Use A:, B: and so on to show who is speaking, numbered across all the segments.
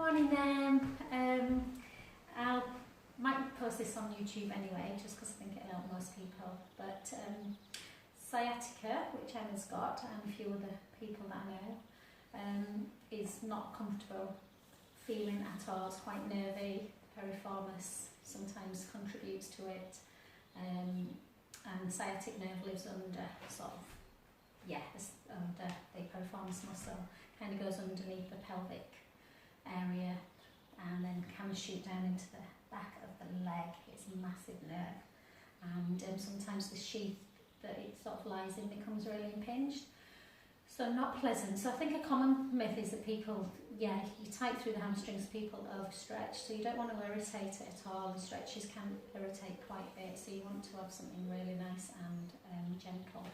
A: Morning then. I might post this on YouTube anyway, just because I think it'll help most people. But sciatica, which Emma's got, and a few other people that I know, is not comfortable feeling at all. It's quite nervy. Piriformis sometimes contributes to it, and the sciatic nerve lives under under the piriformis muscle. Kind of goes underneath the pelvic area and then kind of shoot down into the back of the leg. It's a massive nerve, and sometimes the sheath that it sort of lies in becomes really impinged, so not pleasant. So I think a common myth is that people, you tight through the hamstrings, people overstretch, so you don't want to irritate it at all. The stretches can irritate quite a bit, so you want to have something really nice and gentle.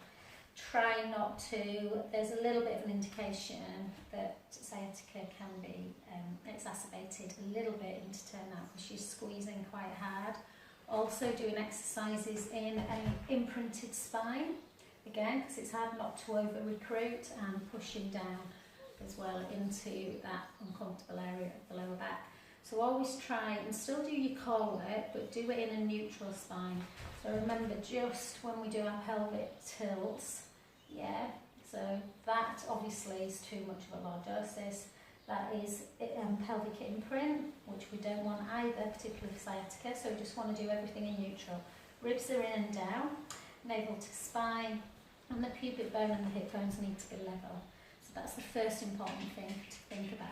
A: Try not to, there's a little bit of an indication that sciatica can be exacerbated a little bit into turnout because she's squeezing quite hard. Also doing exercises in an imprinted spine, again, because it's hard not to over recruit, and pushing down as well into that uncomfortable area of the lower back. So always try and still do your core work, but do it in a neutral spine. So remember, just when we do our pelvic tilts, so that obviously is too much of a lordosis. That is pelvic imprint, which we don't want either, particularly for sciatica, so we just want to do everything in neutral. Ribs are in and down, navel to spine, and the pubic bone and the hip bones need to be level. So that's the first important thing to think about.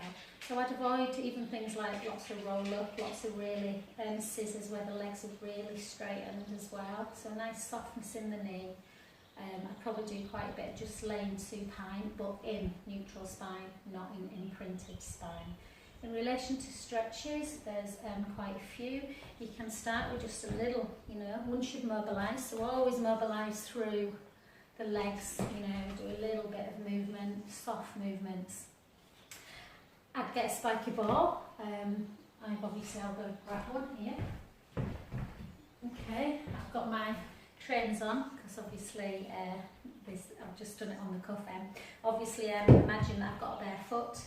A: So I'd avoid even things like lots of roll up, lots of really scissors where the legs are really straightened as well. So a nice softness in the knee. I'd probably do quite a bit just laying supine, but in neutral spine, not in imprinted spine. In relation to stretches, there's quite a few. You can start with just a little, once you've mobilised, so always mobilise through the legs, do a little bit of movement, soft movements. I'd get a spiky ball. I'll go grab one here. Okay, I've got my trainers on, because obviously I've just done it on the cuff end. Obviously, imagine that I've got a bare foot.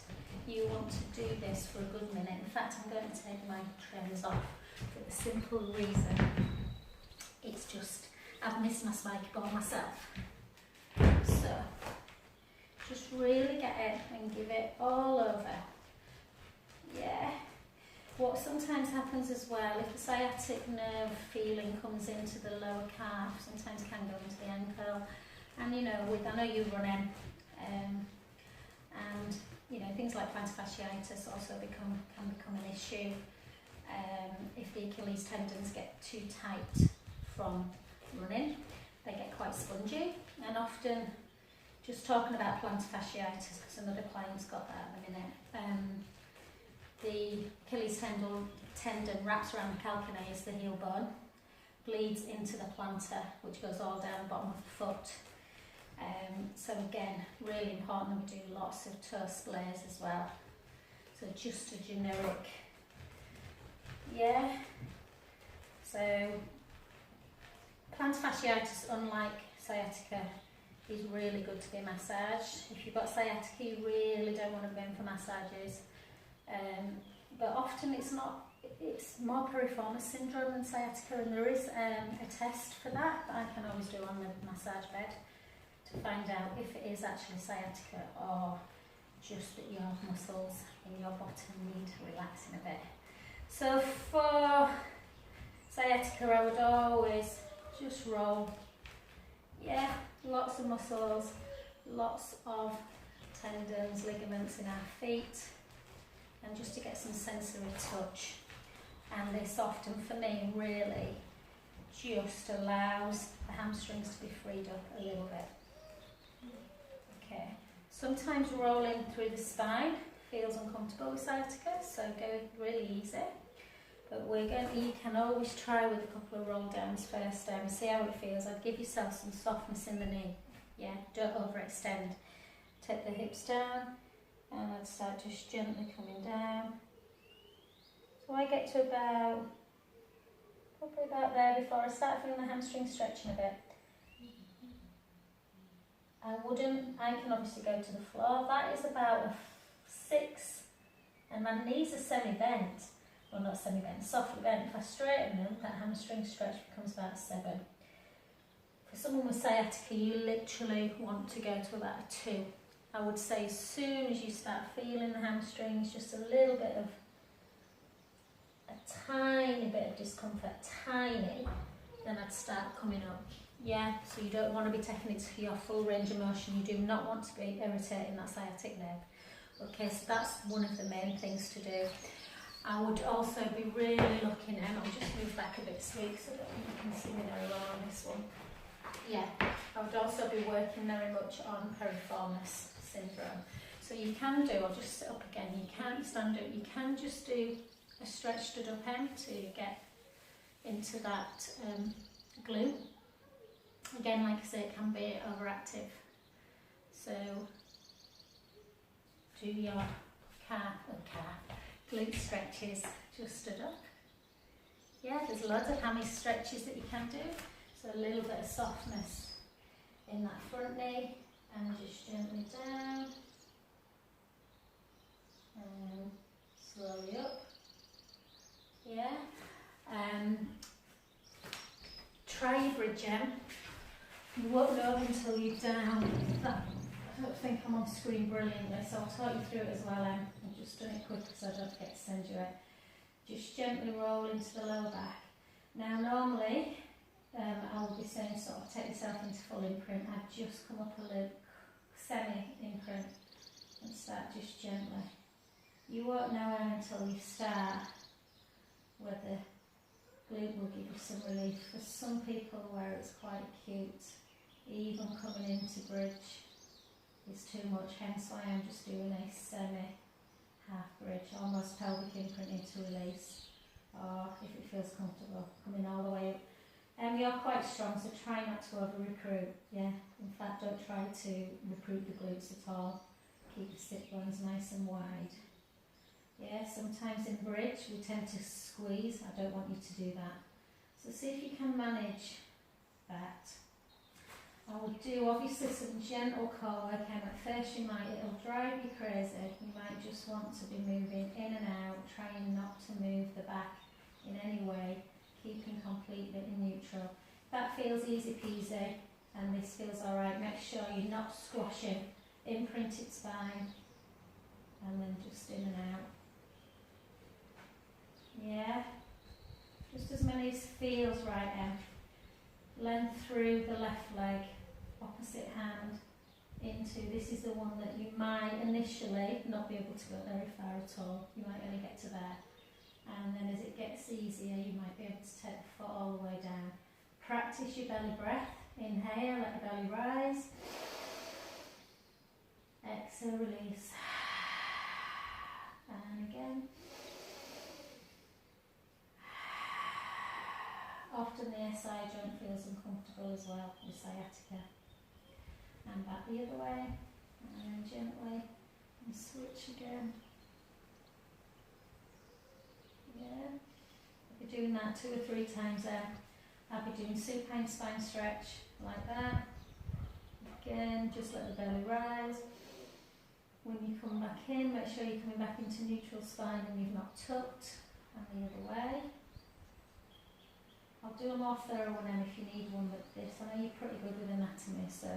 A: You want to do this for a good minute. In fact, I'm going to take my trainers off for the simple reason it's just I've missed my spiky ball myself. So just really get it and give it all over. What sometimes happens as well, if the sciatic nerve feeling comes into the lower calf, sometimes can go into the ankle, and I know you run in, and things like plantar fasciitis also can become an issue if the Achilles tendons get too tight from running. They get quite spongy, and often, just talking about plantar fasciitis, because another client's got that in a minute, the Achilles tendon wraps around the calcaneus, the heel bone, bleeds into the plantar, which goes all down the bottom of the foot. So again, really important that we do lots of toe splays as well. So just a generic, So plantar fasciitis, unlike sciatica, is really good to be massaged. If you've got sciatica, you really don't want to go in for massages. But often it's more piriformis syndrome than sciatica, and there is a test for that I can always do on the massage bed to find out if it is actually sciatica or just that your muscles in your bottom need relaxing a bit. So for sciatica, I would always just roll. Lots of muscles, lots of tendons, ligaments in our feet, and just to get some sensory touch. And this often for me really just allows the hamstrings to be freed up a little bit. Okay, sometimes rolling through the spine feels uncomfortable with sciatica, so go really easy. But you can always try with a couple of roll downs first, see how it feels. I'd give yourself some softness in the knee. Don't overextend. Take the hips down, and I'd start just gently coming down. So I get to probably about there before I start feeling the hamstring stretching a bit. I can obviously go to the floor. That is about a 6.5 And my knees are semi-bent. Well, not semi-bent, softly bent. If I straighten them, that hamstring stretch becomes about 7. For someone with sciatica, you literally want to go to about a 2. I would say as soon as you start feeling the hamstrings, just a little bit of, a tiny bit of discomfort, tiny, then I'd start coming up. Yeah, so you don't want to be taking it to your full range of motion. You do not want to be irritating that sciatic nerve. Okay, so that's one of the main things to do. I would also be really looking at, I'll just move back a bit so that you can see me very well on this one. Yeah, I would also be working very much on piriformis syndrome. So you can do, I'll just sit up again, you can stand up, you can just do a stretch stood up end to get into that glute. Again, like I say, it can be overactive. So do your glute stretches just stood up. Yeah, there's loads of hammy stretches that you can do. So a little bit of softness in that front knee and just gently down and slowly up. Yeah. Try your bridge M. You won't know until you're down. I don't think I'm on screen brilliantly, so I'll talk you through it as well. I'm just doing it quick so I don't get to send you it. Just gently roll into the lower back. Now normally, I'll be saying sort of take yourself into full imprint. I'd just come up a little semi-imprint and start just gently. You won't know until you start whether glute will give you some relief. For some people where it's quite acute, even coming into bridge is too much, hence why I'm just doing a semi-half bridge, almost pelvic imprint into release, or if it feels comfortable, coming all the way up. You're quite strong, so try not to over-recruit, yeah. In fact, don't try to recruit the glutes at all. Keep the sit bones nice and wide. Yeah, sometimes in bridge we tend to squeeze. I don't want you to do that. So see if you can manage that. I would do obviously some gentle core work. At first it'll drive you crazy. You might just want to be moving in and out, trying not to move the back in any way, keeping completely in neutral. That feels easy peasy and this feels alright. Make sure you're not squashing. Imprinted spine and then just in and out. Yeah, just as many as feels right now. Length through the left leg, opposite hand into, this is the one that you might initially not be able to go very far at all. You might only get to there. And then as it gets easier, you might be able to take the foot all the way down. Practice your belly breath. Inhale, let your belly rise. Exhale, release. And again. Often the SI joint feels uncomfortable as well with sciatica. And back the other way, and then gently, and switch again. Yeah, I'll be doing that 2 or 3 times there. I'll be doing supine spine stretch, like that. Again, just let the belly rise. When you come back in, make sure you're coming back into neutral spine and you've not tucked, and the other way. I'll do a more thorough one then if you need one, but this, I know you're pretty good with anatomy, so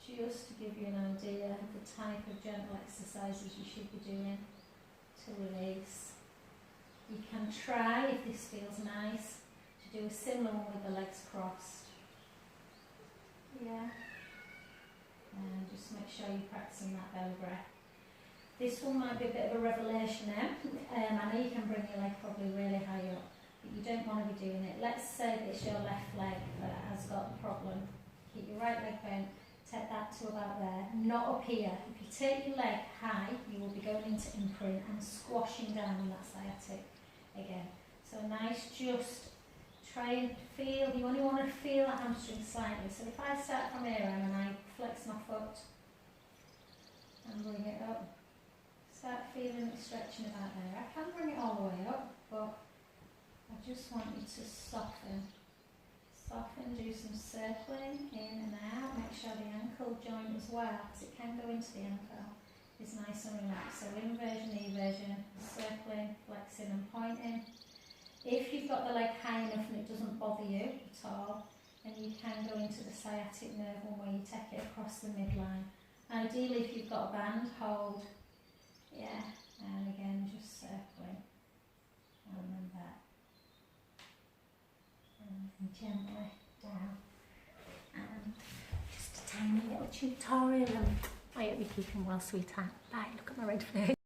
A: just to give you an idea of the type of gentle exercises you should be doing to release. You can try, if this feels nice, to do a similar one with the legs crossed. Yeah. And just make sure you're practicing that belly breath. This one might be a bit of a revelation now. I know you can bring your leg probably really high up, but you don't want to be doing it. Let's say that it's your left leg that has got the problem. Keep your right leg bent, take that to about there, not up here. If you take your leg high, you will be going into imprint and squashing down on that sciatic again. So nice, just try and feel, you only want to feel that hamstring slightly. So if I start from here and I flex my foot and bring it up, start feeling it stretching about there. I can bring it all the way up, but I just want you to soften. Soften, do some circling in and out. Make sure the ankle joint as well, because it can go into the ankle, is nice and relaxed. So inversion, eversion, you've got the leg high enough and it doesn't bother you at all, then you can go into the sciatic nerve one where you take it across the midline. Ideally, if you've got a band, hold, yeah, and again just circling, and then back, and then gently down, and just a tiny little tutorial. I hope you're keeping well, sweetheart. Bye, look at my red face.